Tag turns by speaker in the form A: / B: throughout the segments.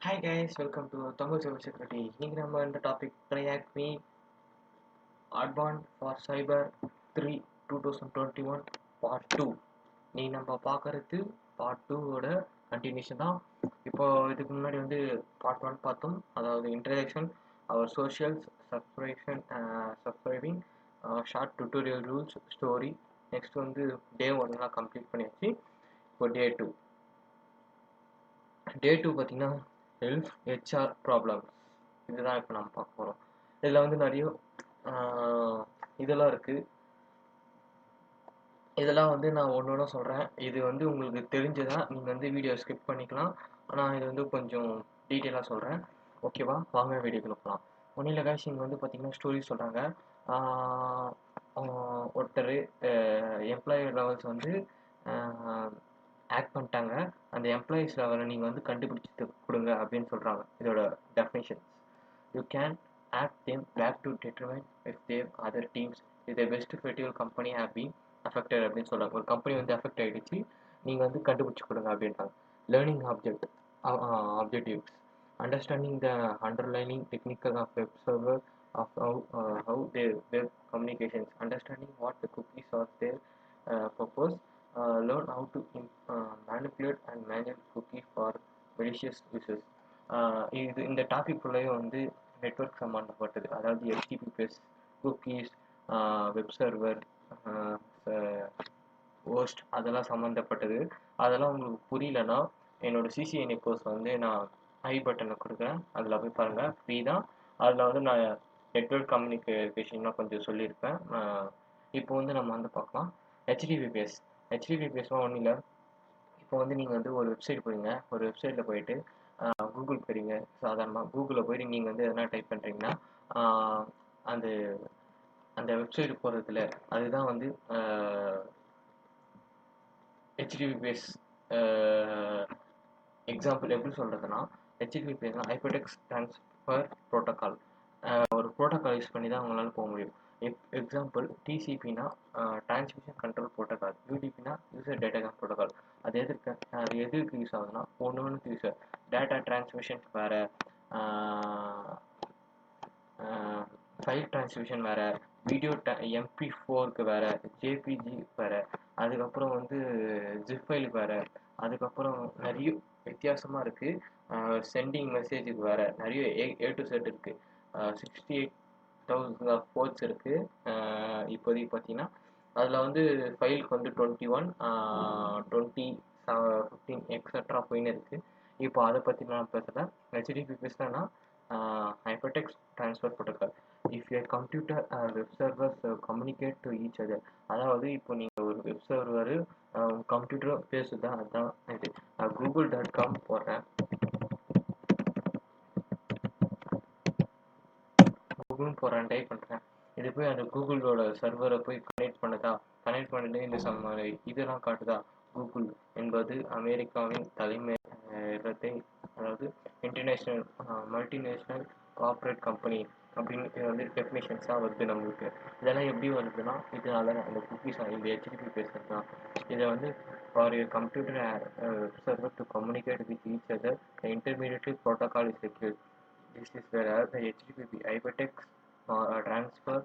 A: Hi guys, welcome to Tamil Cyber Security. இன்னைக்கு நம்ம இந்த topic TryHackMe advance for cyber 3 2021 part 2. நீ நம்ம பார்க்கறது பார்ட் 2ஓட கண்டினியூஷன் தான். இப்போ இதுக்கு முன்னாடி வந்து பார்ட் 1 பார்த்தோம், அதாவது introduction, our socials, subscribing, short tutorial rules, story. Next வந்து டே 1 கம்ப்ளீட் பண்ணியாச்சு. இப்போ டே 2 பார்த்தீங்கன்னா ஹெல்த் ஹெச்ஆர் ப்ராப்ளம்ஸ், இதுதான் இப்போ நம்ம பார்க்க போகிறோம். இதில் வந்து நிறைய இதெல்லாம் இருக்குது. இதெல்லாம் வந்து நான் ஒன்று ஒன்று சொல்கிறேன். இது வந்து உங்களுக்கு தெரிஞ்சதா நீங்கள் வந்து வீடியோ ஸ்கிப் பண்ணிக்கலாம். ஆனால் இது வந்து கொஞ்சம் டீட்டெயிலாக சொல்கிறேன். ஓகேவா, வாங்க வீடியோக்குள்ள போகலாம். ஒன்றும் இல்லை காய்ஸ், இங்கே வந்து பார்த்தீங்கன்னா ஸ்டோரி சொல்கிறாங்க. ஒருத்தர் எம்ப்ளாயி லெவல்ஸ் வந்து ஆக்ட் பண்ணிட்டாங்க. அந்த எம்ப்ளாயீஸ் லெவலை நீங்கள் வந்து கண்டுபிடிச்சி கொடுங்க அப்படின்னு சொல்கிறாங்க. இதோட definitions: you can act them back to determine if their other teams is the best festival company have been affected அப்படின்னு சொல்கிறாங்க. ஒரு கம்பெனி வந்து அஃபெக்ட் ஆகிடுச்சு, நீங்கள் வந்து கண்டுபிடிச்சி கொடுங்க அப்படின்றாங்க. Learning objectives: understanding the underlining technical of web server of how their web communications, understanding what the cookies are their purpose, learn how to manipulate and manage cookie for malicious uses. இது இந்த topic ஃபுல்லாக வந்து network சம்மந்தப்பட்டது, அதாவது HTTPS, cookies, web server, host, அதெல்லாம் சம்மந்தப்பட்டது. அதெல்லாம் உங்களுக்கு புரியலன்னா என்னோட CCNA கோர்ஸ் வந்து நான் ஐ பட்டனை கொடுக்குறேன், அதில் போய் பாருங்கள், ஃப்ரீ தான். அதில் வந்து நான் நெட்வொர்க் கம்யூனிகேஷன்லாம் கொஞ்சம் சொல்லியிருப்பேன். இப்போ வந்து நம்ம வந்து பார்க்கலாம். ஹெச்டிபிபிஎஸ்லாம் ஒன்றும் இல்லை. இப்போ வந்து நீங்கள் வந்து ஒரு வெப்சைட் போகிறீங்க, ஒரு வெப்சைட்டில் போயிட்டு கூகுள் போகிறீங்க. சாதாரணமாக கூகுளில் போயிட்டு நீங்கள் வந்து எதனா டைப் பண்ணுறீங்கன்னா அந்த அந்த வெப்சைட் போகிறதுல அதுதான் வந்து ஹெச்டிபிபிஎஸ். எக்ஸாம்பிள் எப்படி சொல்கிறதுனா, ஹெச்டிபிபிஎஸ்னா ஹைப்பர்டெக்ஸ்ட் ட்ரான்ஸ்ஃபர் ப்ரோட்டோக்கால். ஒரு ப்ரோட்டோக்கால் யூஸ் பண்ணி தான் அவங்களால போக முடியும். எக்ஸாம்பிள் டிசிபினா டிரான்ஸ்மிஷன் கண்ட்ரோல் ப்ரோட்டோக்கால், யூடிபினா யூசர் டேட்டாகிராம் ப்ரோட்டோக்கால். அது எதுக்கு யூஸ் ஆகுதுன்னா, ஒன்று யூஸ் டேட்டா டிரான்ஸ்மிஷன் வேறு, ஃபைல் டிரான்ஸ்மிஷன் வேறு, வீடியோ MP4க்கு வேறு, ஜேபிஜி வேறு, அதுக்கப்புறம் வந்து ஜிப் ஃபைலுக்கு வேறு, அதுக்கப்புறம் நிறைய வித்தியாசமாக இருக்குது. சென்டிங் மெசேஜுக்கு வேறு நிறைய A to Z இருக்குது. 68,000 போர்ட்ஸ் இருக்குது இப்போதைக்கு பார்த்தீங்கன்னா. அதில் வந்து ஃபைலுக்கு வந்து 21, 20, 15 எக்ஸட்ரா போயின்னு இருக்குது. இப்போ அதை பற்றி நான் பேசுகிறேன். HTTPSனா hypertext transfer protocol. If your computer web servers communicate to each other, அதாவது இப்போ நீங்கள் ஒரு வெப் சர்வர் கம்ப்யூட்டரும் பேசுதா, அதுதான் இது. google.com போடுறேன், கூகுள்னு போடுறேன், டைப் பண்ணுறேன். இது போய் அந்த கூகுளோட சர்வரை போய் கனெக்ட் பண்ணிட்டு இந்த இதெல்லாம் காட்டுதா. கூகுள் என்பது அமெரிக்காவின் தலைமை இடத்தை, அதாவது இன்டர்நேஷ்னல் மல்டிநேஷ்னல் கார்ப்பரேட் கம்பெனி அப்படின்னு வந்து டெஃபினேஷன்ஸாக வருது நம்மளுக்கு. இதெல்லாம் எப்படி வருதுன்னா, இதனால அந்த குக்கீஸ் இந்த HTTP பேசுறது தான். இதை வந்து for your computer server to communicate with each other the intermediately protocol is secured. This is where the HTTP hypertext transfer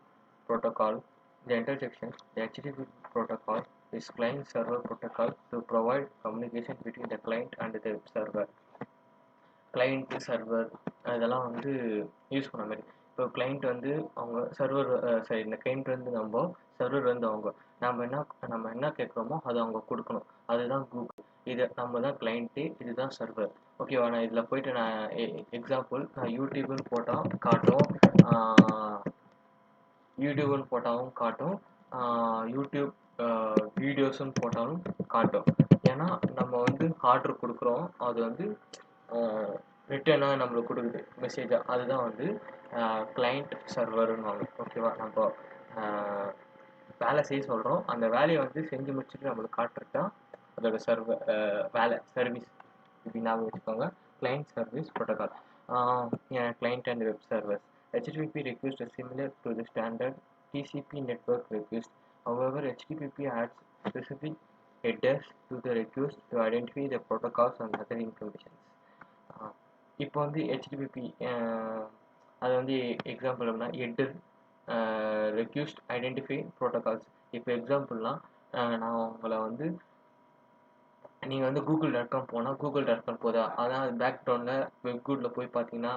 A: protocol, the intersection. The HTTP protocol is client-server protocol to provide communication between the client and the server. Client server இதெல்லாம் வந்து use பண்ண மாதிரி. இப்போ client வந்து அவங்க server சரி, இந்த client வந்து நம்ம, சர்வர் வந்து அவங்க. நம்ம என்ன கேட்குறோமோ அதை அவங்க கொடுக்கணும். அதுதான் கூகுள். இது நம்ம தான் கிளைண்ட்டு, இதுதான் சர்வர். ஓகேவா, நான் இதில் போயிட்டு நான் எக்ஸாம்பிள் நான் யூடியூப்னு போட்டால் காட்டும், யூடியூப்னு போட்டாலும் காட்டும், யூடியூப் வீடியோஸ்ன்னு போட்டாலும் காட்டும். ஏன்னா நம்ம வந்து ஆர்டர் கொடுக்குறோம், அது வந்து ரிட்டனாக நம்மளுக்கு கொடுக்குது மெசேஜாக. அதுதான் வந்து கிளைண்ட் சர்வர்னு வாங்க. ஓகேவா, நம்ம வேலை செய்ய சொல்கிறோம், அந்த வேலையை வந்து செஞ்சு முடிச்சுட்டு நம்மளுக்கு காட்டுறது தான் அதோட சர்வர் வேலை, சர்வீஸ். இப்படி ஞாபகம் வச்சுக்கோங்க. Client service protocol, client and web servers. HTTP request is similar to the standard TCP network request. However, HTTP adds specific headers to the request to identify the protocols and other information. இப்போ வந்து HTTP அது வந்து example எப்படின்னா header request identify protocols. இப்போ எக்ஸாம்பிள்னா நான் உங்களை வந்து நீங்கள் வந்து google.com போனால் google.com போதா, அதான் பேக்ரவுண்டில் வெப்கூட்டில் போய் பார்த்தீங்கன்னா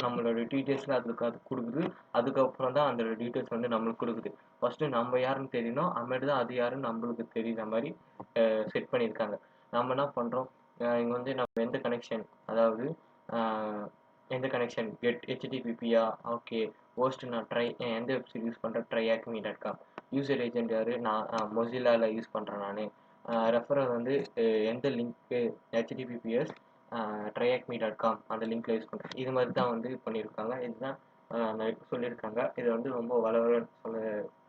A: நம்மளோட டீட்டெயில்ஸில் அதுக்கு அது கொடுக்குது. அதுக்கப்புறம் தான் அந்த டீட்டெயில்ஸ் வந்து நம்மளுக்கு கொடுக்குது. ஃபஸ்ட்டு நம்ம யாருன்னு தெரியணும், அப்புறமேட்டு தான் அது யாருன்னு நம்மளுக்கு தெரியுற மாதிரி செட் பண்ணியிருக்காங்க. நம்ம என்ன பண்ணுறோம், இங்கே வந்து நம்ம எந்த கனெக்ஷன், அதாவது எந்த கனெக்ஷன் கெட் ஹெச்டிபிபியா, ஓகே ஹோஸ்ட் நான் எந்த வெப்சைட் யூஸ் பண்ணுறேன், tryacme.com. யூசர் ஏஜென்ட் யார், நான் மொசிலாவில் யூஸ் பண்ணுறேன். நான் ரெஃபரர் வந்து எந்த லிங்க்கு https tryacme.com அந்த லிங்க்ல யூஸ் பண்ணுறேன். இது மாதிரி தான் வந்து பண்ணியிருக்காங்க. இதுதான் சொல்லியிருக்காங்க. இது வந்து ரொம்ப வளவலன்னு சொல்ல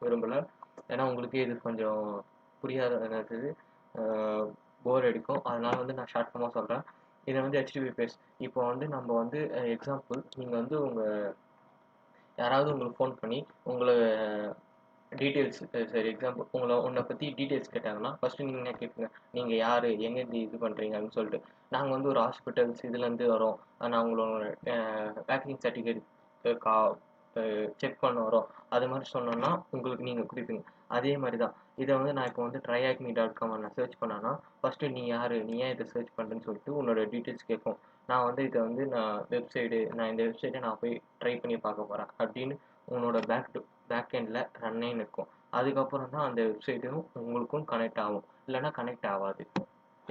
A: விரும்பலை, ஏன்னா உங்களுக்கே இது கொஞ்சம் புரியாத போர் அடிக்கும். அதனால வந்து நான் ஷார்ட் ஃபார்மாக சொல்கிறேன். இதை வந்து https. இப்போ வந்து நம்ம வந்து எக்ஸாம்பிள், நீங்கள் வந்து யாராவது உங்களுக்கு ஃபோன் பண்ணி உங்களை டீட்டெயில்ஸ், சரி எக்ஸாம்பிள் உன்னை பற்றி டீட்டெயில்ஸ் கேட்டாங்கன்னா ஃபஸ்ட்டு நீங்கள் என்ன கேட்பீங்க, நீங்கள் யார், எங்கேருந்து இது பண்ணுறீங்க அப்படின்னு சொல்லிட்டு. நாங்கள் வந்து ஒரு ஹாஸ்பிட்டல்ஸ் இதுலேருந்து வரோம், நான் உங்களோட வேக்சின் சர்டிஃபிகேட் செக் பண்ண வரோம், அது மாதிரி சொன்னோன்னா உங்களுக்கு நீங்கள் கொடுப்பீங்க. அதே மாதிரி தான் இதை வந்து நான் இப்போ வந்து tryacme.com நான் சர்ச் பண்ணேன்னா ஃபஸ்ட்டு நீ யார், நீ ஏன் இதை சர்ச் பண்ணுறேன்னு சொல்லிட்டு உன்னோட டீட்டெயில்ஸ் கேட்கும். நான் வந்து இதை வந்து நான் இந்த வெப்சைட்டை நான் போய் ட்ரை பண்ணி பார்க்க போகிறேன் அப்படின்னு உன்னோட பேக் எண்டில் ரன்னின்னு இருக்கும். அதுக்கப்புறம் தான் அந்த வெப்சைட்டும் உங்களுக்கும் கனெக்ட் ஆகும், இல்லைன்னா கனெக்ட் ஆகாது.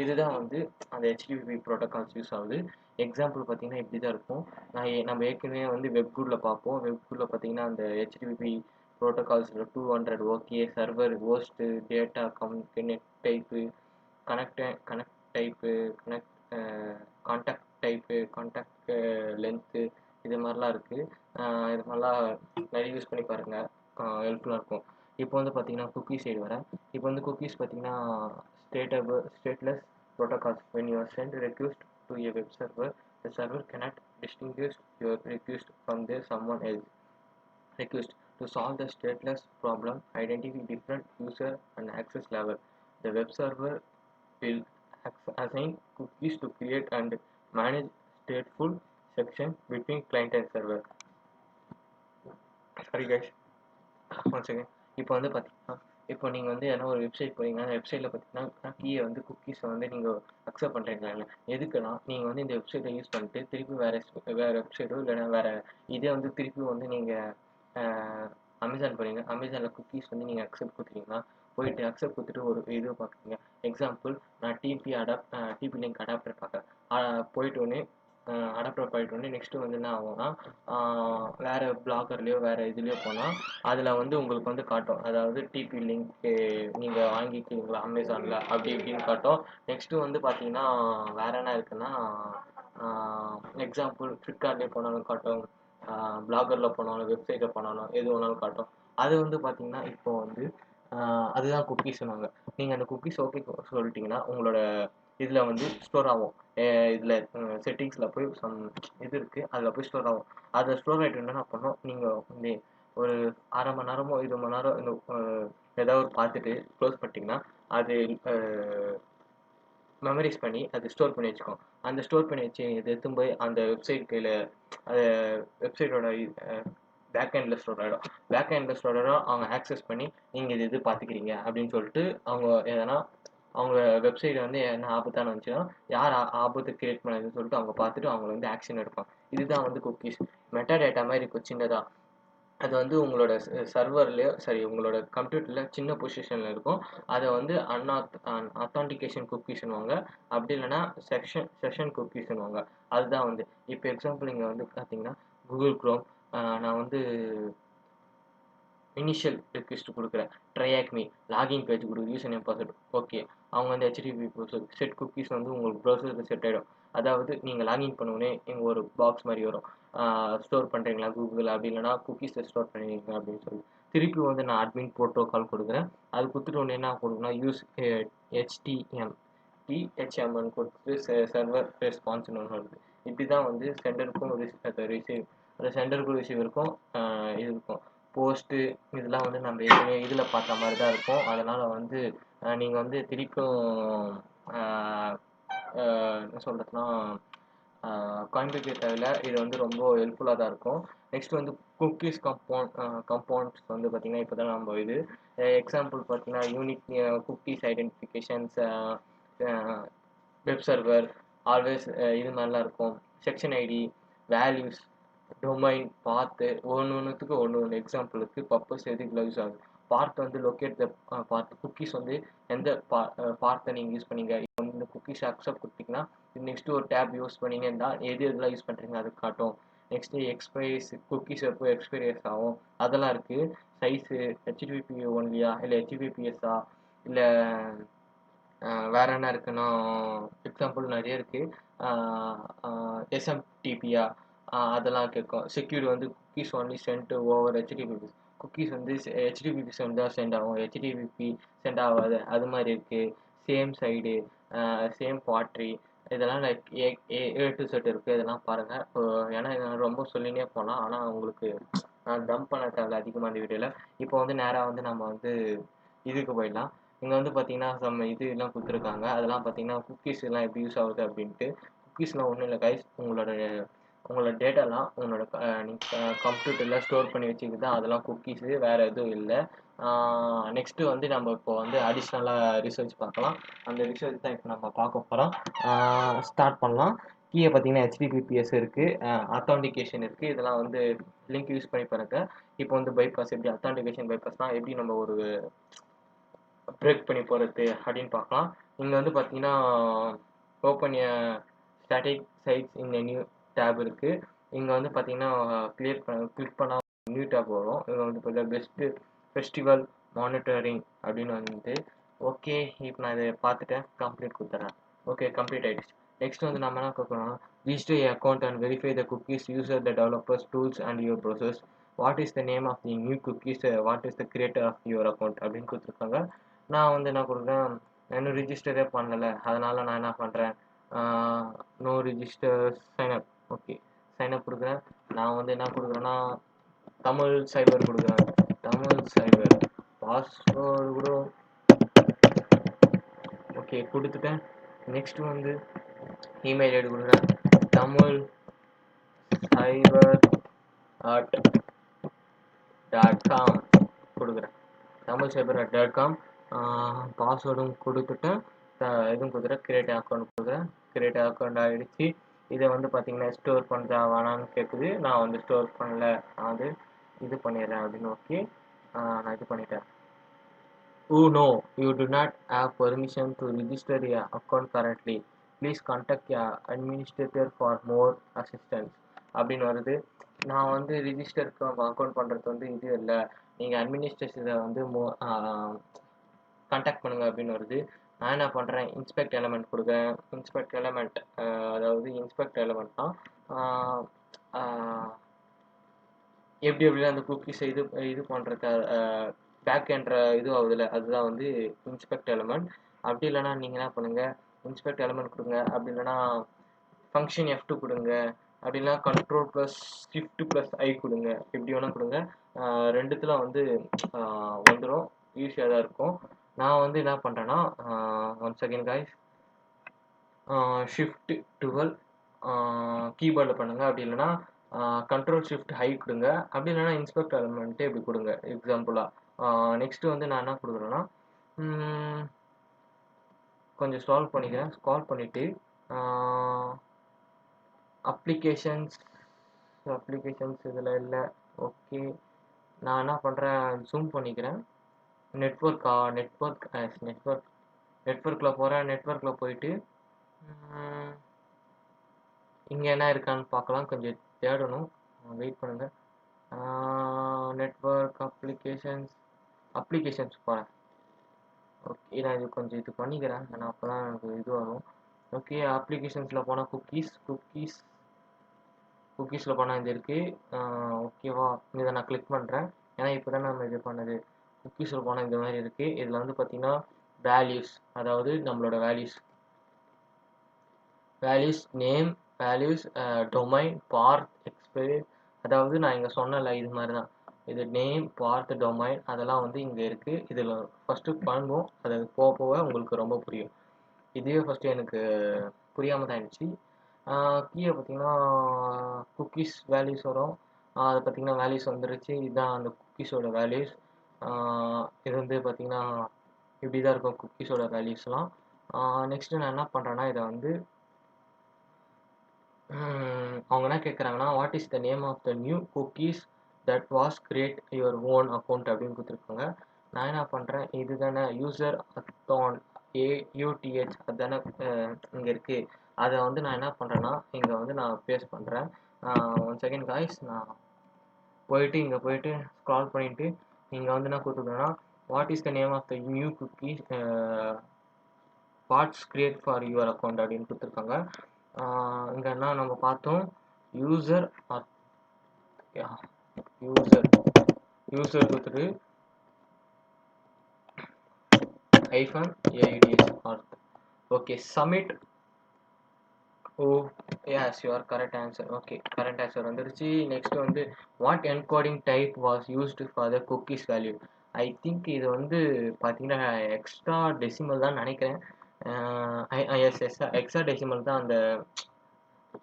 A: இதுதான் வந்து அந்த ஹெச்டிடிபி ப்ரோட்டோகால்ஸ் யூஸ் ஆகுது. எக்ஸாம்பிள் பார்த்தீங்கன்னா இப்படி தான் இருக்கும். நம்ம ஏற்கனவே வந்து வெப்கூட்டில் பார்ப்போம். வெப்கூட்டில் பார்த்தீங்கன்னா அந்த ஹெச்டிடிபி ப்ரோட்டோகால்ஸில் 200 okay, server, host, data, connect type, connect type, contact type, contact length, இது மாதிரிலாம் இருக்குது. இது மாதிரிலாம் நிறைய யூஸ் பண்ணி பாருங்கள், ஹெல்ப்ஃபுல்லாக இருக்கும். இப்போ வந்து பார்த்தீங்கன்னா குக்கீஸ் சைடு வரேன். இப்போ வந்து குக்கீஸ் பார்த்தீங்கன்னா stateless protocols. When you send a request to a web server, the server cannot distinguish your request from the someone else request. To solve the stateless problem, identify different user and access level. The web server will assign cookies to create and manage stateful section between client and server. Sorry guys, once again. இப்போ வந்து பார்த்தீங்கன்னா, இப்போ நீங்கள் வந்து ஏன்னா ஒரு website போகிறீங்க, அந்த வெப்சைட்டில் பார்த்தீங்கன்னா கீயை வந்து குக்கீஸை வந்து நீங்கள் அக்செப்ட் பண்ணுறீங்களா, எதுக்குன்னா நீங்கள் வந்து இந்த வெப்சைட்டை யூஸ் பண்ணிட்டு திருப்பி வேறு வெப்சைட்டோ இல்லைன்னா வேறு இதே வந்து திருப்பி வந்து நீங்கள் அமேசான் போகிறீங்க, அமேசானில் குக்கீஸ் வந்து நீங்கள் அக்செப்ட் கொடுக்குறீங்கன்னா போயிட்டு அக்செப்ட் கொடுத்துட்டு ஒரு இது பார்க்குறீங்க. எக்ஸாம்பிள் நான் டிபி லிங்க் அடாப்டர் பார்க்குறேன். போயிட்டோன்னே அடாப்டர் போயிட்டோன்னே நெக்ஸ்ட்டு வந்து என்ன ஆகும்னா, வேறு பிளாகர்லேயோ வேறு இதுலேயோ போனால் அதில் வந்து உங்களுக்கு வந்து காட்டும், அதாவது டிபி லிங்க்கு நீங்கள் வாங்கிக்கிறீங்களா அமேசானில் அப்படி இப்படின்னு காட்டும். நெக்ஸ்ட்டு வந்து பார்த்தீங்கன்னா வேறு என்ன இருக்குன்னா, எக்ஸாம்பிள் ஃப்ளிப்கார்ட்லேயே போனாலும் காட்டும், பிளாகரில் போனாலும் வெப்சைட்டில் போனாலும் எது வேணாலும் காட்டும். அது வந்து பார்த்தீங்கன்னா இப்போ வந்து அதுதான் குக்கீஸ் சொன்னாங்க. நீங்கள் அந்த குக்கீஸ் ஓகே சொல்லிட்டீங்கன்னா உங்களோட இதில் வந்து ஸ்டோர் ஆகும். இதில் செட்டிங்ஸில் போய் இது இருக்குது, அதில் போய் ஸ்டோர் ஆகும். அதில் ஸ்டோர் ஆகிட்டு என்ன பண்ணோம், நீங்கள் வந்து ஒரு அரை மணி நேரமோ 20 மணி நேரம் இந்த ஏதாவது பார்த்துட்டு க்ளோஸ் பண்ணிட்டீங்கன்னா அது மெமரைஸ் பண்ணி அது ஸ்டோர் பண்ணி வச்சுக்கோம். அந்த ஸ்டோர் பண்ணி வச்சு இது எடுத்துன்னு போய் அந்த வெப்சைட்டில் வெப்சைட்டோட பேக் எண்டில் ஸ்டோர் ஆகிடும். பேக் எண்டில் ஸ்டோர் ஆகிடும். அவங்க ஆக்சஸ் பண்ணி நீங்கள் இது பார்த்துக்கிறீங்க அப்படின்னு சொல்லிட்டு அவங்க எதனா அவங்க வெப்சைட் வந்து என்ன ஆபத்தான வந்துச்சுன்னா யார் ஆபத்து கிரியேட் பண்ணதுன்னு சொல்லிட்டு அவங்க பார்த்துட்டு அவங்க வந்து ஆக்ஷன் எடுப்பாங்க. இதுதான் வந்து குக்கீஸ். மெட்டா டேட்டா மாதிரி இருக்கும் சின்னதாக. அது வந்து உங்களோட சர்வர்லேயோ உங்களோட கம்ப்யூட்டரில் சின்ன பொசிஷனில் இருக்கும். அதை வந்து அத்தான்டிகேஷன் குக்கீஸ்னுவாங்க, அப்படி இல்லைன்னா செஷன் குக்கீஸ்னுவாங்க. அதுதான் வந்து இப்போ எக்ஸாம்பிள் இங்கே வந்து பார்த்தீங்கன்னா கூகுள் க்ரோம், நான் வந்து இனிஷியல் ரெக்வெஸ்ட் கொடுக்குறேன், tryacme லாகின் பேஜ் கொடுக்குற யூசர் நேம் பாஸ்வேர்டு ஓகே. அவங்க வந்து http செட் குக்கீஸ் வந்து உங்களுக்கு ப்ரௌசருக்கு செட் ஆகிடும். அதாவது நீங்கள் லாகின் பண்ணோடனே இங்கே ஒரு பாக்ஸ் மாதிரி வரும், ஸ்டோர் பண்ணுறீங்களா கூகுள், அப்படி இல்லைனா குக்கீஸை ஸ்டோர் பண்ணுறீங்களா அப்படின்னு சொல்லி. திருப்பி வந்து நான் அட்மின் ப்ரோட்டோகால் கொடுக்குறேன். அது கொடுத்துட்டு ஒன்று என்ன கொடுக்குன்னா யூஸ் THMன்னு கொடுத்துட்டு சர்வர் ரெஸ்பான்ஸ்னு ஒன்று வருது. இப்படி தான் வந்து சென்டருக்கும் ரிசீவ், அந்த சென்டருக்கும் ரிசீவருக்கும் இது இருக்கும். போஸ்ட்டு இதெல்லாம் வந்து நம்ம ஏற்கனவே இதில் பார்த்த மாதிரி தான் இருக்கும். அதனால் வந்து நீங்கள் வந்து திருப்பியும் என்ன சொல்கிறதுனா காண்பிக்க தேவையில்ல. இது வந்து ரொம்ப ஹெல்ப்ஃபுல்லாக தான் இருக்கும். நெக்ஸ்ட் வந்து குக்கீஸ் கம்பவுண்ட்ஸ் வந்து பார்த்தீங்கன்னா இப்போ தான் நம்ம இது எக்ஸாம்பிள் பார்த்தீங்கன்னா unique cookies identifications, web server, always இது மாதிரிலாம் இருக்கும். செக்ஷன் ஐடி, வேல்யூஸ், டொமைன், பாத்து ஒன்றுத்துக்கு ஒன்று எக்ஸாம்பிளுக்கு பர்பஸ் எதுக்குள்ள யூஸ் ஆகுது. பார்ட் வந்து லொக்கேட் த பார்ட் குக்கீஸ் வந்து எந்த பார்ட்டை நீங்கள் யூஸ் பண்ணீங்க. இப்போ வந்து இந்த குக்கீஸ் அக்செப்ட் கொடுத்தீங்கன்னா நெக்ஸ்ட்டு ஒரு டேப் யூஸ் பண்ணீங்கன்னா எது எதெல்லாம் யூஸ் பண்ணுறீங்க அது காட்டும். நெக்ஸ்ட்டு எக்ஸ்பைரிஸ் குக்கீஸ் எப்போ எக்ஸ்பைரியஸ் ஆகும் அதெல்லாம் இருக்குது. சைஸு ஹெச்டிடிபி ஒன்லியா இல்லை ஹெச்டிடிபிஎஸ்ஸா இல்லை வேற என்ன இருக்குன்னா எக்ஸாம்பிள் நிறைய இருக்கு. எஸ்எம்டிபியா அதெல்லாம் கேட்கும். செக்யூர் வந்து cookies only sent over HTTP. Cookies வந்து ஹெச்டிடிபி சென்ட் தான் சென்ட் ஆகும், ஹெச்டிடிபி சென்ட் ஆகாது. அது மாதிரி இருக்கு. சேம் சைடு, சேம் பாட்ரி, இதெல்லாம் லைக் ஏ டு செட் இருக்கு. இதெல்லாம் பாருங்க. ஏன்னா நான் ரொம்ப சொல்லினே போகலாம், ஆனால் உங்களுக்கு நான் டம்ப் பண்ண தேவையில்ல அதிகமாக இந்த வீடியோவில். இப்போ வந்து நேராக வந்து நம்ம வந்து இதுக்கு போயிடலாம். இங்கே வந்து பார்த்தீங்கன்னா நம்ம இது எல்லாம் கொடுத்துருக்காங்க. அதெல்லாம் பார்த்தீங்கன்னா குக்கீஸ் எல்லாம் எப்படி யூஸ் ஆகுது அப்படின்ட்டு. குக்கீஸ்லாம் ஒன்றும் இல்லை கைஸ், உங்களோட டேட்டாலாம் உங்களோட நீங்கள் கம்ப்யூட்டரில் ஸ்டோர் பண்ணி வச்சுக்கிட்டு தான் அதெல்லாம் குக்கீஸு, வேறு எதுவும் இல்லை. நெக்ஸ்ட்டு வந்து நம்ம இப்போ வந்து அடிஷ்னலாக ரிசர்ச் பார்க்கலாம். அந்த ரிசர்ச் தான் இப்போ நம்ம பார்க்க போகிறோம். ஸ்டார்ட் பண்ணலாம். கீழே பார்த்தீங்கன்னா ஹெச்டிடிபிஎஸ் இருக்குது, அத்தான்டிகேஷன் இருக்குது. இதெல்லாம் வந்து லிங்க் யூஸ் பண்ணி பாருங்க. இப்போ வந்து பைபாஸ் எப்படி அத்தான்டிகேஷன் பைபாஸ்னால் எப்படி நம்ம ஒரு பிரேக் பண்ணி போகிறது அப்படின்னு பார்க்கலாம். இங்கே வந்து பார்த்தீங்கன்னா ஓப்பன் ஸ்டாட்டிக் சைட்ஸ் இந்த நியூ டேப் இருக்குது. இங்கே வந்து பார்த்தீங்கன்னா கிளிக் பண்ணால் நியூ டேப் வரும். இங்கே வந்து பார்த்தீங்கன்னா பெஸ்ட்டு ஃபெஸ்டிவல் மானிட்டரிங் அப்படின்னு வந்து ஓகே. இப்போ நான் இதை பார்த்துட்டேன், கம்ப்ளீட் கொடுத்துறேன். ஓகே, கம்ப்ளீட் ஆகிடுச்சு. நெக்ஸ்ட் வந்து நம்ம என்ன கேட்கணும், register account and verify the cookies user the developers tools and your process. What is the name of the new cookies, what is the creator of your account அப்படின்னு கொடுத்துருக்காங்க. நான் வந்து என்ன கொடுக்குறேன், இன்னும் ரிஜிஸ்டரே பண்ணலை, அதனால் நான் என்ன பண்ணுறேன், no register sign up. Okay, sign up கொடுக்குறேன். நான் வந்து என்ன கொடுக்குறேன்னா தமிழ் சைபர் கொடுக்குறேன். தமிழ் சைபர் பாஸ்வேர்டு கூட ஓகே கொடுத்துட்டேன். நெக்ஸ்ட் வந்து இமெயில் ஐடி கொடுக்குறேன். தமிழ் சைபர் @.com கொடுக்குறேன். தமிழ் சைபர் @.com பாஸ்வேர்டும் கொடுத்துட்டேன். இதுவும் கொடுக்குறேன். கிரியேட் அக்கௌண்ட் கொடுக்குறேன். கிரியேட் அக்கௌண்ட் ஆகிடுச்சு. இதை வந்து பார்த்தீங்கன்னா ஸ்டோர் பண்ணுறா வேணான்னு கேட்குது. நான் வந்து ஸ்டோர் பண்ணல, நான் வந்து இது பண்ணிடுறேன் அப்படின்னு. ஓகே, நான் இது பண்ணிட்டேன். No, you do not have permission to register your account currently. Please contact your administrator for more assistance அப்படின்னு வருது. நான் வந்து ரிஜிஸ்டருக்கு அக்கௌண்ட் பண்ணுறது வந்து இது இல்லை, நீங்கள் அட்மினிஸ்ட்ரேஷனை வந்து கான்டாக்ட் பண்ணுங்கள் அப்படின்னு வருது. நான் என்ன பண்ணுறேன், இன்ஸ்பெக்ட் எலமெண்ட் கொடுக்குறேன். இன்ஸ்பெக்ட் எலமெண்ட் அதாவது இன்ஸ்பெக்ட் எலமெண்ட் தான் எப்படி எப்படிலாம் அந்த குக்கீஸை இது பண்ணுறது பேக் என்ற இது ஆகுதுல்ல, அதுதான் வந்து இன்ஸ்பெக்ட் எலமெண்ட். அப்படி இல்லைனா நீங்கள் என்ன பண்ணுங்கள், இன்ஸ்பெக்ட் எலமெண்ட் கொடுங்க. அப்படி இல்லைனா ஃபங்க்ஷன் F2 கொடுங்க. அப்படி இல்லைனா Ctrl+Shift+I கொடுங்க. எப்படி வேணால் கொடுங்க. ரெண்டுத்தில் வந்து வந்துடும், ஈஸியாக தான் இருக்கும். நான் வந்து என்ன பண்ணுறேன்னா ஒன் செகண்ட் காய்ஸ், Shift+12 கீபோர்டில் பண்ணுங்கள். அப்படி இல்லைனா Ctrl+Shift+I கொடுங்க. அப்படி இல்லைனா இன்ஸ்பெக்ட் எலமெண்ட்டே இப்படி கொடுங்க எக்ஸாம்பிளாக. நெக்ஸ்ட்டு வந்து நான் என்ன கொடுக்குறேன்னா கொஞ்சம் ஸ்க்ரால் பண்ணிக்கிறேன். ஸ்க்ரால் பண்ணிவிட்டு அப்ளிகேஷன்ஸ் இதில் இல்லை. ஓகே, நான் என்ன பண்ணுறேன், ஜூம் பண்ணிக்கிறேன். நெட்வொர்க்கில் போகிறேன். நெட்வொர்க்கில் போயிட்டு இங்கே என்ன இருக்கான்னு பார்க்கலாம். கொஞ்சம் தேடணும், வெயிட் பண்ணுங்கள். நெட்வொர்க் அப்ளிகேஷன்ஸ் போகிறேன். ஓகே, நான் இது கொஞ்சம் இது பண்ணிக்கிறேன், ஏன்னா அப்போ தான் எனக்கு இது வரும். ஓகே, அப்ளிகேஷன்ஸில் போனால் குக்கீஸில் போனால் இது இருக்குது. ஓகேவா, இதை நான் கிளிக் பண்ணுறேன். ஏன்னா இப்போ தான் நம்ம இது பண்ணது. குக்கீஸில் போனால் இந்த மாதிரி இருக்குது. இதில் வந்து பார்த்திங்கன்னா வேல்யூஸ், அதாவது நம்மளோட values name, values domain, path, expiry. அதாவது நான் இங்கே சொன்னல இது மாதிரி தான். இது நேம், பார்த், டொமைன் அதெல்லாம் வந்து இங்கே இருக்குது. இதில் ஃபஸ்ட்டு பண்ணுவோம், அது போக போக உங்களுக்கு ரொம்ப புரியும். இதுவே ஃபஸ்ட்டு எனக்கு புரியாமல் தான் இருந்துச்சு. கீழே பார்த்தீங்கன்னா குக்கீஸ் வேல்யூஸ் வரும். அது பார்த்தீங்கன்னா வேல்யூஸ் வந்துருச்சு. இதுதான் அந்த குக்கீஸோட வேல்யூஸ். இது வந்து பார்த்தீங்கன்னா இப்படி தான் இருக்கும் குக்கீஸோட வேல்யூஸ்லாம். நெக்ஸ்ட்டு நான் என்ன பண்ணுறேன்னா இதை வந்து அவங்க என்ன கேட்குறாங்கன்னா what is the name of the new cookies that was create your own account அப்படின்னு கொடுத்துருக்காங்க. நான் என்ன பண்ணுறேன், இது தானே யூசர் அக்கௌண்ட் AUTH அதுதானே இங்கே இருக்குது. அதை வந்து நான் என்ன பண்ணுறேன்னா இங்கே வந்து நான் பேஸ்ட் பண்ணுறேன். 1 செகண்ட் காய்ஸ், நான் போயிட்டு இங்கே போயிட்டு ஸ்க்ரால் பண்ணிவிட்டு இங்கே வந்து என்ன கொடுத்துருக்கேன்னா what is the name of the new cookie parts create for your account அப்படின்னு கொடுத்துருக்காங்க. இங்கே என்ன நம்ம பார்த்தோம், யூசர் யூசர் கொடுத்துட்டு -AUDS org. Okay, submit. Oh yes, your correct answer. Okay, correct answer வந்துருச்சு. நெக்ஸ்ட் வந்து what encoding type was used for the cookies value. I think இது வந்து பார்த்தீங்கன்னா எக்ஸ்ட்ரா டெசிமல் தான் நினைக்கிறேன். எஸ் எக்ஸ்ட்ரா டெசிமல் தான் அந்த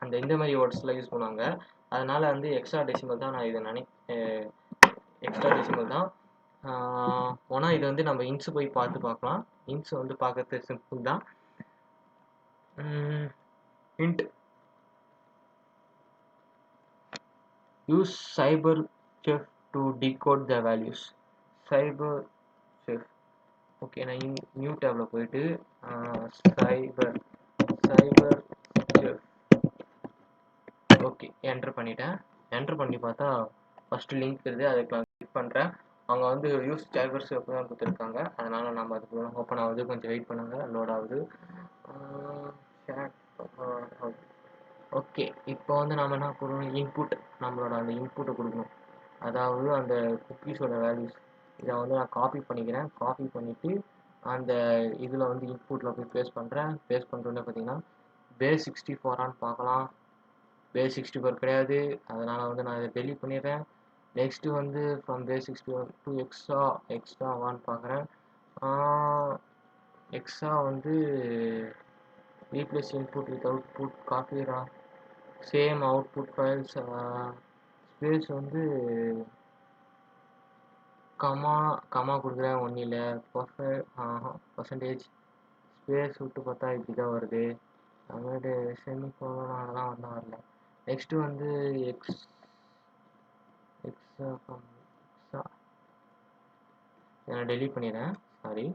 A: அந்த இந்த மாதிரி வேர்ட்ஸ்லாம் யூஸ் பண்ணுவாங்க. அதனால வந்து எக்ஸ்ட்ரா டெசிமல் தான் நான் இதை எக்ஸ்ட்ரா டெசிமல் தான். ஆனால் இது வந்து நம்ம இன்ச்சு போய் பார்க்கலாம். இன்ச்சு வந்து பார்க்கறது சிம்பிள் தான். int use CyberChef to decode the values. CyberChef. Okay, நான் நியூ டேப்ல போயிட்டு CyberChef ஓகே என்டர் பண்ணிட்டேன். என்டர் பண்ணி பார்த்தா ஃபஸ்ட்டு லிங்க் இருக்குது, அதுக்கு நான் கிளிக் பண்ணுறேன். அவங்க வந்து யூஸ் CyberChef தான் கொடுத்துருக்காங்க. அதனால் நம்ம அதுக்கு ஓப்பன் ஆகுது. கொஞ்சம் வெயிட் பண்ணுங்கள், லோட் ஆகுது. ஓகே, இப்போ வந்து நம்ம என்ன கொடுக்கணும், இன்புட், நம்மளோட அந்த இன்புட்டை கொடுக்கணும். அதாவது அந்த குக்கீஸோட வேல்யூஸ். இதை வந்து நான் காப்பி பண்ணிக்கிறேன். காப்பி பண்ணிவிட்டு அந்த இதில் வந்து இன்புட்டில் போய் பேஸ்ட் பண்ணுறேன். பேஸ்ட் பண்ணுறோன்னே பார்த்தீங்கன்னா பேஸ் 64 பார்க்கலாம். பேஸ் 64 கிடையாது, அதனால் வந்து நான் இதை டெலீட் பண்ணிடுறேன். நெக்ஸ்ட்டு வந்து ஃப்ரம் பேஸ் 64 டு எக்ஸ்ட்ரா 1 பார்க்குறேன். எக்ஸ்ட்ரா வந்து replace input with output, copy same output files, space வந்து கமா கொடுக்குறேன். ஒன்றும் இல்லை, பர்சன்டேஜ் ஸ்பேஸ் விட்டு பார்த்தா இப்படி தான் வருது. அதுமாதிரி செமிகோலன் அதெல்லாம் வந்து வரல. நெக்ஸ்ட்டு வந்து நான் டெலீட் பண்ணிடுறேன், சாரி.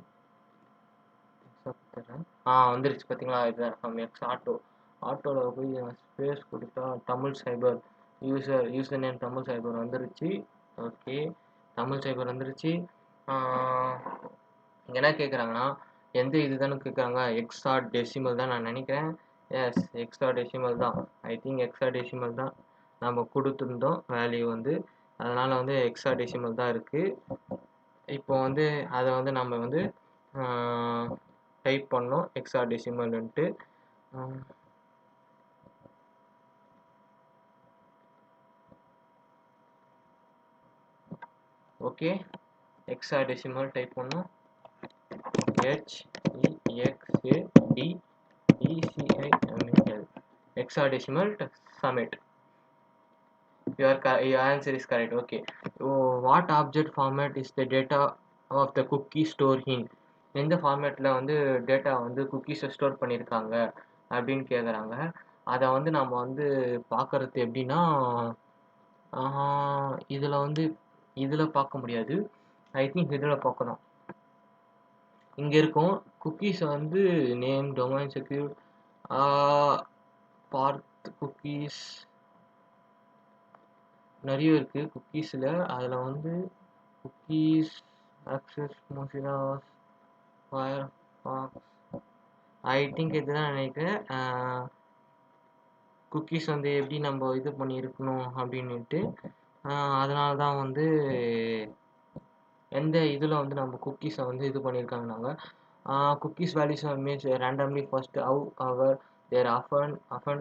A: வந்துருச்சு பார்த்தீங்களா, இதுதான் எக்ஸ் ஆட்டோவில் போய் ஸ்பேஸ் கொடுத்தா தமிழ் சைபர் யூசர் நேம் தமிழ் சைபர் வந்துருச்சு. ஓகே, தமிழ் சைபர் வந்துருச்சு. என்ன கேட்குறாங்கன்னா எந்த இதுதானு கேட்குறாங்க, எக்ஸா டெசிமல் தான் நான் நினைக்கிறேன். எஸ், எக்ஸா டெசிமல் தான். ஐ திங்க் எக்ஸா டெசிமல் தான் நம்ம கொடுத்துருந்தோம் வேல்யூ வந்து. அதனால் வந்து எக்ஸா டெசிமல் தான் இருக்குது. இப்போ வந்து அதை வந்து நம்ம வந்து டைப் பண்ணோம் எக்ஸா டெசிமல்ன்ட்டு. ஓகே, எக்ஸா டெசிமல் டைப் பண்ணோம். HEXADECIMAL hexadecimal. Submit. your answer is correct. Okay, what object format is the data of the cookie store in. எந்த ஃபார்மேட்டில் வந்து டேட்டா வந்து குக்கீஸை ஸ்டோர் பண்ணியிருக்காங்க அப்படின்னு கேட்குறாங்க. அதை வந்து நம்ம வந்து பார்க்குறது எப்படின்னா இதில் வந்து இதில் பார்க்க முடியாது. ஐ திங்க் இதில் பார்க்கணும். இங்கே இருக்கும் குக்கீஸை வந்து நேம், டொமைன், செக்யூர், பார்த் குக்கீஸ் நிறைய இருக்குது குக்கீஸில். அதில் வந்து cookies access Mozilla Firefox I think இதுதான் நினைக்கிறேன். குக்கீஸ் வந்து எப்படி நம்ம இது பண்ணியிருக்கணும் அப்படின்ட்டு. அதனால தான் வந்து எந்த இதில் வந்து நம்ம குக்கீஸை வந்து இது பண்ணியிருக்காங்கனாங்க. cookies values are made randomly first. However, they are often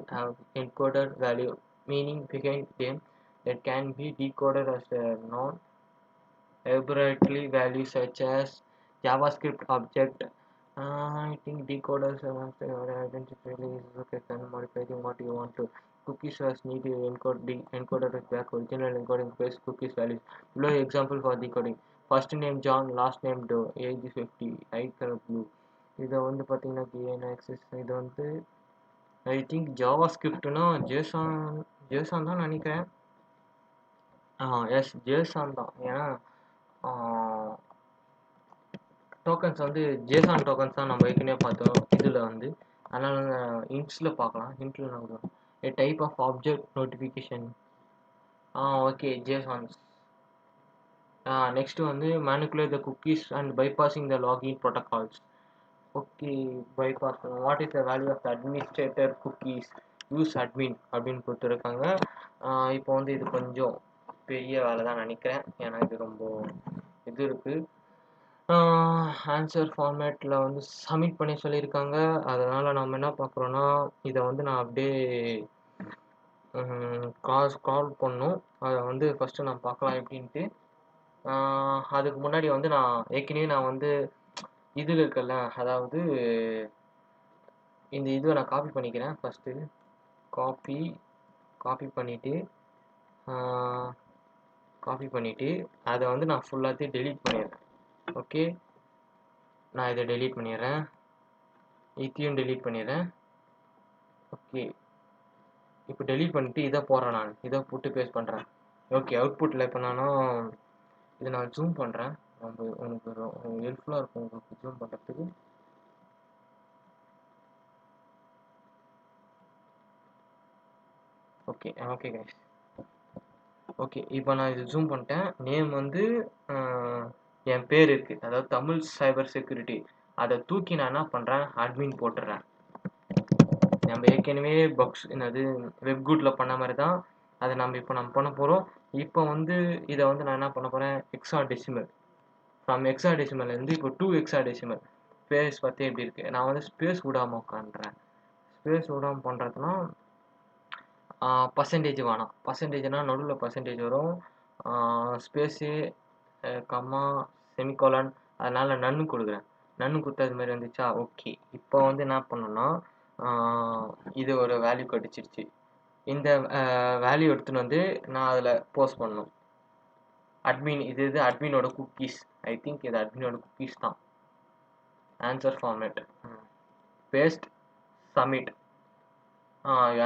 A: have encoded value meaning behind them that can be decoded as a non-arbitrary value such as JavaScript object I think decoders are once they are identified is okay, can modify what you want to. Cookies first need to encode encoder with back original encoding base cookies values. Below example for decoding. First name John, last name Doe, age 50, eye color blue. இதை வந்து பார்த்தீங்கன்னா கிஎன் access இது வந்து I think Java ஸ்கிரிப்ட்னா JSON தான் நினைக்கிறேன். S JSON தான். ஏன்னா tokens வந்து ஜேசான் டோக்கன்ஸ் தான் நம்ம ஏற்கனவே பார்த்தோம் இதில் வந்து. அதனால் இன்ட்ஸில் பார்க்கலாம். இன்ட்டில் நம்ம a type of object notification. Okay JSONs. Next வந்து manipulate the cookies and bypassing the login protocols. Okay bypass. what is the value of the administrator cookies use admin அப்படின்னு கொடுத்துருக்காங்க. இப்போ வந்து இது கொஞ்சம் பெரிய வேலை தான் நினைக்கிறேன். ஏன்னா இது ரொம்ப இது இருக்குது. ஆன்சர் ஃபார்மேட்டில் வந்து சப்மிட் பண்ணி சொல்லியிருக்காங்க. அதனால் நம்ம என்ன பார்க்குறோன்னா இதை வந்து நான் அப்படியே கால் பண்ணணும். அதை வந்து ஃபஸ்ட்டு நான் பார்க்கலாம் எப்படின்ட்டு. அதுக்கு முன்னாடி வந்து நான் வந்து இதில் இருக்கல, அதாவது இந்த இதுவை நான் காப்பி பண்ணிக்கிறேன். ஃபஸ்ட்டு காப்பி பண்ணிவிட்டு அதை வந்து நான் ஃபுல்லாத்தையும் டெலீட் பண்ணிடுறேன். ஓகே, நான் இதை டெலீட் பண்ணிடுறேன். இதையும் டெலீட் பண்ணிடுறேன். ஓகே, இப்போ டெலீட் பண்ணிவிட்டு இதை போடுறேன். நான் இதை போட்டு பேஸ்ட் பண்ணுறேன். ஓகே, அவுட்புட்டில் இப்போ இதை நான் ஜூம் பண்ணுறேன். உங்களுக்கு ஹெல்ப்ஃபுல்லாக இருக்கும் உங்களுக்கு ஜூம் பண்ணுறதுக்கு. Okay guys. ஓகே, இப்போ நான் இது ஜூம் பண்ணிட்டேன். நேம் வந்து என் பேர் இருக்குது, அதாவது தமிழ் சைபர் செக்யூரிட்டி. அதை தூக்கி நான் என்ன பண்ணுறேன், அட்மின் போட்டுடுறேன். நம்ம ஏற்கனவே என்னது வெப்குட்டில் பண்ண மாதிரி தான் அதை நம்ம பண்ண போகிறோம். இப்போ வந்து இதை வந்து நான் என்ன பண்ண போகிறேன், ஹெக்ஸாடெசிமல். ஃப்ரம் ஹெக்ஸாடெசிமல்லேருந்து இப்போ 2 ஹெக்ஸாடெசிமல். ஸ்பேஸ் பற்றி எப்படி இருக்குது, நான் வந்து ஸ்பேஸ் விடாமல் உட்காந்துறேன். ஸ்பேஸ் விடாமல் பண்ணுறதுனா பர்சன்டேஜ் வேணாம். பர்சன்டேஜ்னால் நடுவில் பர்சன்டேஜ் வரும். ஸ்பேஸு கம்மா செமிகோலன், அதனால் நன்னு கொடுக்குறேன். நன்னு கொடுத்தது மாதிரி வந்துச்சா. ஓகே, இப்போ வந்து என்ன பண்ணணும்னா இது ஒரு வேல்யூ கடிச்சிருச்சு. இந்த வேல்யூ எடுத்துன்னு வந்து நான் அதில் போஸ்ட் பண்ணணும். அட்மின் இது அட்மினோட குக்கீஸ். ஐ திங்க் இது அட்மினோட குக்கீஸ் தான். Answer format paste submit.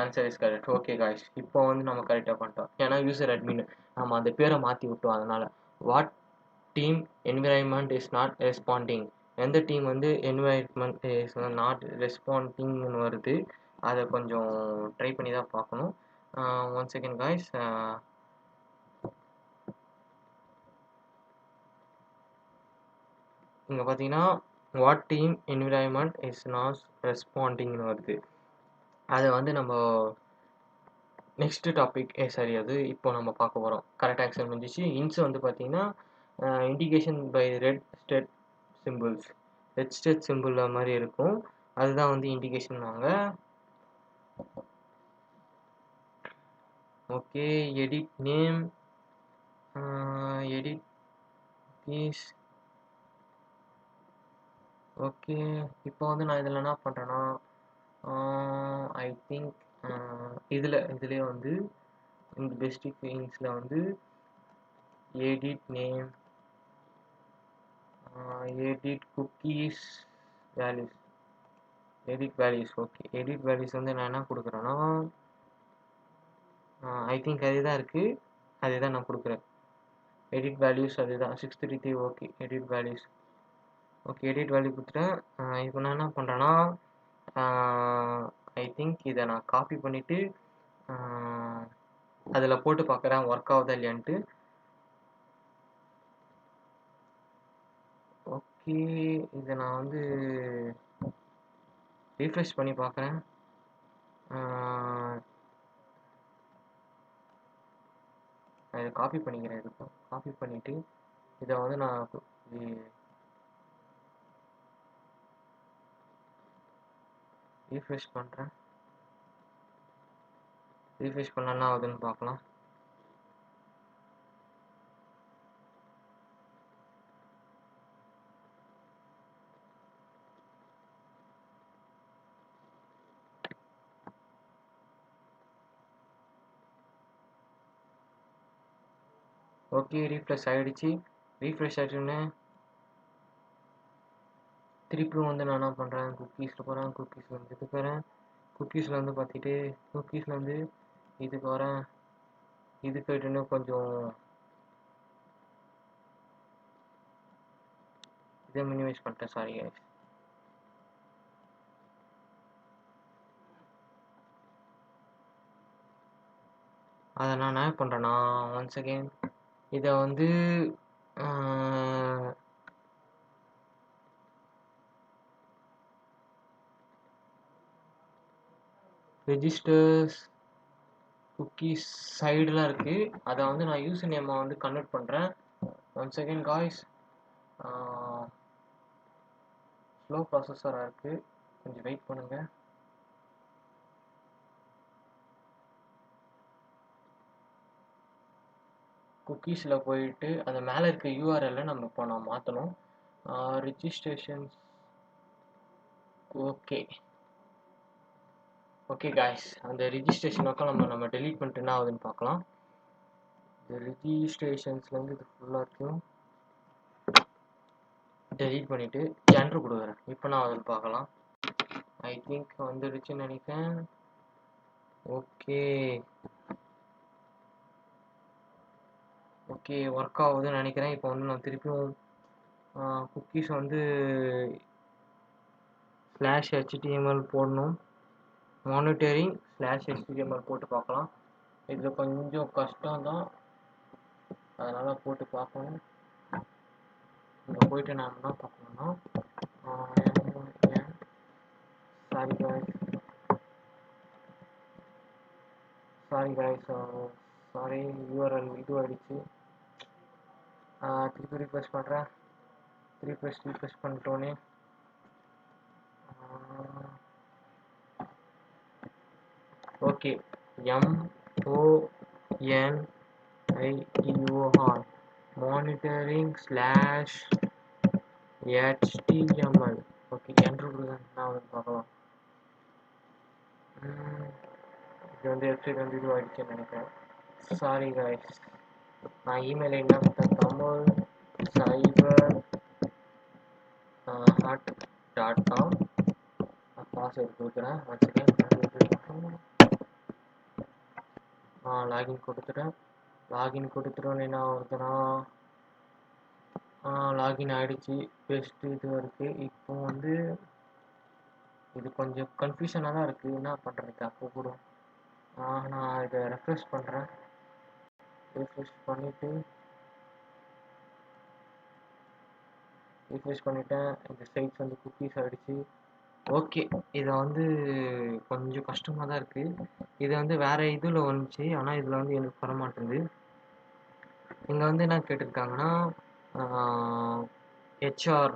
A: Answer is correct. Okay guys, இப்போ வந்து நம்ம கரெக்டாக பண்ணிட்டோம். ஏன்னா யூசர் அட்மின் நம்ம அந்த பேரை மாற்றி விட்டோம். அதனால் what team environment is not responding. எந்த டீம் வந்து என்வைரன்மெண்ட் இஸ் நாட் ரெஸ்பாண்டிங்னு வருது. அதை கொஞ்சம் ட்ரை பண்ணி தான் பார்க்கணும். 1 செகண்ட் காய்ஸ். இங்கே பார்த்தீங்கன்னா what team environment is not ரெஸ்பாண்டிங்னு வருது. அதை வந்து நம்ம நெக்ஸ்ட் டாபிக் சரி அது இப்போ நம்ம பார்க்க போகிறோம். கரெக்ட் ஆன்சர் முடிஞ்சிச்சு. இன்ஸ் வந்து பார்த்தீங்கன்னா indication by red state symbols. Red state symbol மாதிரி இருக்கும், அதுதான் வந்து இண்டிகேஷன் வாங்க. Okay, edit name, edit piece. Okay, இப்போ வந்து நான் இதில் என்ன பண்ணுறேன்னா ஐ திங்க் இதுலேயே வந்து இந்த பெஸ்டிக் திங்ஸில் வந்து edit name, edit cookies values, edit values. Okay, edit values வந்து நான் என்ன கொடுக்குறேன்னா ஐ திங்க் அதுதான் இருக்குது, அதே தான் நான் கொடுக்குறேன். எடிட் வேல்யூஸ் அதுதான் 633. Okay, edit values. Okay, edit value கொடுத்துட்டேன். இப்போ நான் என்ன பண்ணுறேன்னா ஐ திங்க் இதை நான் காப்பி பண்ணிவிட்டு அதில் போட்டு பார்க்குறேன் ஒர்க் ஆகுதா இல்லையான்ட்டு. ஓகே, இதை நான் வந்து ரீஃப்ரெஷ் பண்ணி பார்க்குறேன். நான் இதை காப்பி பண்ணிக்கிறேன். இதுக்கு காப்பி பண்ணிவிட்டு இதை வந்து நான் ரீஃப்ரெஷ் பண்ணுறேன். ரீஃப்ரெஷ் பண்ணால் என்ன ஆகுதுன்னு பார்க்கலாம். ஓகே, ரீஃப்ரெஷ் ஆகிடுச்சு. ரீஃப்ரெஷ் ஆகிடுன்னு திருப்பியும் வந்து நான் என்ன பண்ணுறேன், குக்கீஸில் போகிறேன். குக்கீஸில் வந்து இதுக்கு வரேன். குக்கீஸில் வந்து பார்த்துட்டு குக்கீஸில் வந்து இதுக்கு வரேன். இதுக்கு போய்ட்டுன்னு கொஞ்சம் இதை மினிமைஸ் பண்ணிட்டேன். Sorry guys. அதை நான் என்ன பண்ணுறேன்னா, ஒன்ஸ் அகெயின் இதை வந்து ரெஜிஸ்டர்ஸ் குக்கீஸ் சைடெலாம் இருக்குது. அதை வந்து நான் யூசர் நேமை வந்து கன்வெர்ட் பண்ணுறேன். ஒன்ஸ் அகெயின் காய்ஸ், ஸ்லோ ப்ராசஸராக இருக்குது, கொஞ்சம் வெயிட் பண்ணுங்கள். குக்கீஸில் போயிட்டு அந்த மேலே இருக்க யூஆர்எல்லை நம்ம இப்போ நான் மாற்றணும். ரிஜிஸ்ட்ரேஷன்ஸ் ஓகே ஓகே காய்ஸ், அந்த ரிஜிஸ்ட்ரேஷன் பக்கம் நம்ம டெலீட் பண்ணிட்டு என்ன ஆகுதுன்னு பார்க்கலாம். இந்த ரிஜிஸ்ட்ரேஷன்ஸ்லேருந்து இது ஃபுல்லாக இருக்கும். டெலீட் பண்ணிவிட்டு என்ட்ரு கொடுக்குறேன். இப்போ நான் அதில் பார்க்கலாம். ஐ திங்க் வந்துடுச்சுன்னு நினைக்கிறேன். ஓகே ஓகே, ஒர்க் ஆகுதுன்னு நினைக்கிறேன். இப்போ வந்து நான் திருப்பியும் குக்கீஸ் வந்து /HTML போடணும். மானிட்டரிங் /HTML போட்டு பார்க்கலாம். இதில் கொஞ்சம் கஷ்டம்தான், அதனால் போட்டு பார்க்கணும். இங்கே போயிட்டு நான் என்ன பார்க்கணுன்னா, சாரி காய்ஸ், சாரி யூஆர்எல் இது ஆகிடுச்சு. திருப்பி ரீஃப்ரெஷ் பண்ணுறேன். ரீஃப்ரெஷ் பண்ணிட்டோன்னே okay, MONITOR monitoring /HTML. Okay, enter கொடுங்க. நான் வந்து பார்க்கலாம். இது வந்து வெப்சைட் வந்து இது ஆகிடுச்சுன்னு நினைக்கிறேன். சாரி காய்ஸ், நான் இமெயில் என்ன கொடுத்தேன், தமிழ் cyberhut.com. பாஸ்வேர்டு கொடுக்குறேன். லாகின் கொடுத்துட்டேன். லாகின் கொடுத்துட்டோன்னு என்ன ஆகுதுன்னா, லாகின் ஆகிடுச்சு. பெஸ்ட்டு இது இருக்குது. இப்போ வந்து இது கொஞ்சம் கன்ஃபியூஷனாக தான் இருக்குது, என்ன பண்ணுறது. அப்போ கூட நான் இதை ரெஃப்ரெஷ் பண்ணுறேன். ரெஃப்ரெஷ் பண்ணிவிட்டேன். இந்த சைட்ஸ் வந்து குக்கீஸ் ஆகிடுச்சு. ஓகே, இதை வந்து கொஞ்சம் கஷ்டமாக தான் இருக்குது. இது வந்து வேறு இதில் வந்துச்சு, ஆனால் இதில் வந்து எனக்கு வர மாட்டேங்குது. இங்கே வந்து என்ன கேட்டிருக்காங்கன்னா, HR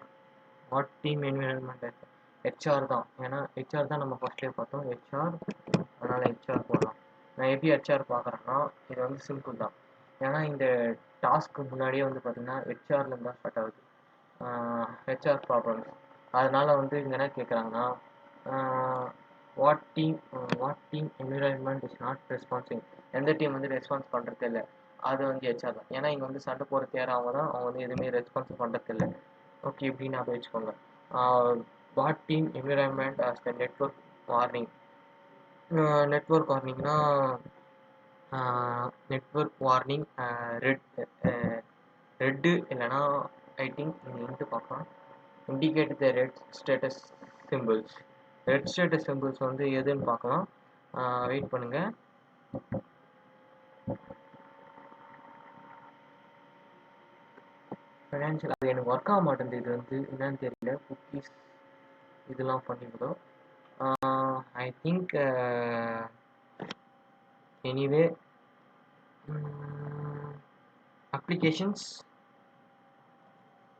A: what team environment. HR தான், ஏன்னா ஹெச்ஆர் தான் நம்ம ஃபஸ்ட்லேயே பார்த்தோம். ஹெச்ஆர், அதனால் ஹெச்ஆர் போடலாம். நான் எப்படி ஹெச்ஆர் பார்க்குறேன்னா, இது வந்து சிம்பிள் தான். ஏன்னா இந்த டாஸ்க்கு முன்னாடியே வந்து பார்த்திங்கன்னா ஹெச்ஆர்லேருந்து தான் ஸ்டார்ட் ஆகுது, ஹெச்ஆர் ப்ராப்ளம்ஸ். அதனால் வந்து இங்கே என்ன கேட்குறாங்கன்னா, what team environment is not responsive. எந்த டீம் வந்து ரெஸ்பான்ஸ் பண்ணுறது இல்லை, அது வந்து ஹெச்ஆர் தான். ஏன்னா இங்கே வந்து சண்டை போகிற தேராக தான் அவங்க வந்து எதுவுமே ரெஸ்பான்ஸ் பண்ணுறது இல்லை. ஓகே, இப்படி நான் வச்சுக்கோங்க. What team environment as the network warning. Network வார்னிங்னா நெட்வொர்க் வார்னிங் ரெட்டு இல்லைனா ஐ திங்க் இங்கே பார்க்கலாம். Indicate the red status symbols. Red status symbols வந்து எதுன்னு பார்க்கலாம். வெயிட் பண்ணுங்கள். ஃபைனான்ஷியல் அது எனக்கு ஒர்க் ஆக மாட்டேங்குது. இது வந்து என்னன்னு தெரியல. குக்கீஸ் இதெல்லாம் பண்ணிவிடும். I think anyway applications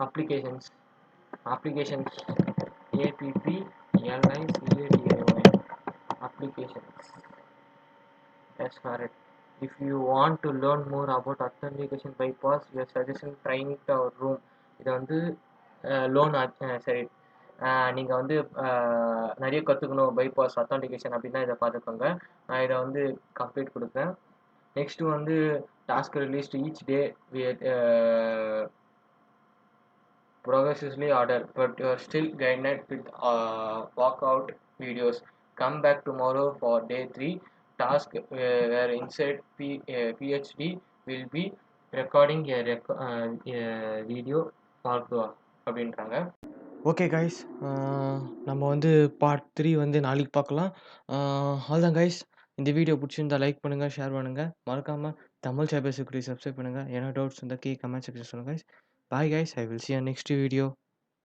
A: applicationsApplicationsapplications. That's correct. If you want to learn more about authentication bypass, we are suggesting trying it our room. இது வந்து லோன் சரி, நீங்கள் வந்து நிறைய கற்றுக்கணும் பைபாஸ் அத்தான்டிகேஷன் அப்படின்னா இதை பார்த்துக்கோங்க. நான் இதை வந்து கம்ப்ளீட் கொடுப்பேன். நெக்ஸ்ட் வந்து task released each day progressively order, but you are still guided with walkout videos. Come back tomorrow for day 3. Task where inside PhD will be recording a video walkthrough அப்படின்றாங்க.
B: Okay guys, நம்ம வந்து part 3 வந்து நாளைக்கு பார்க்கலாம். அவ்வளோதான் guys. இந்த video பிடிச்சிருந்தா like பண்ணுங்கள், ஷேர் பண்ணுங்கள். மறக்காமல் தமிழ் சைபர் செக்யூரிட்டி சப்ஸ்கிரைப் பண்ணுங்கள். என்ன டவுட்ஸ் இருந்தால் கீழே கமெண்ட் செக்ஷன் சொல்லுங்கள் guys. Bye guys, I will see you next video.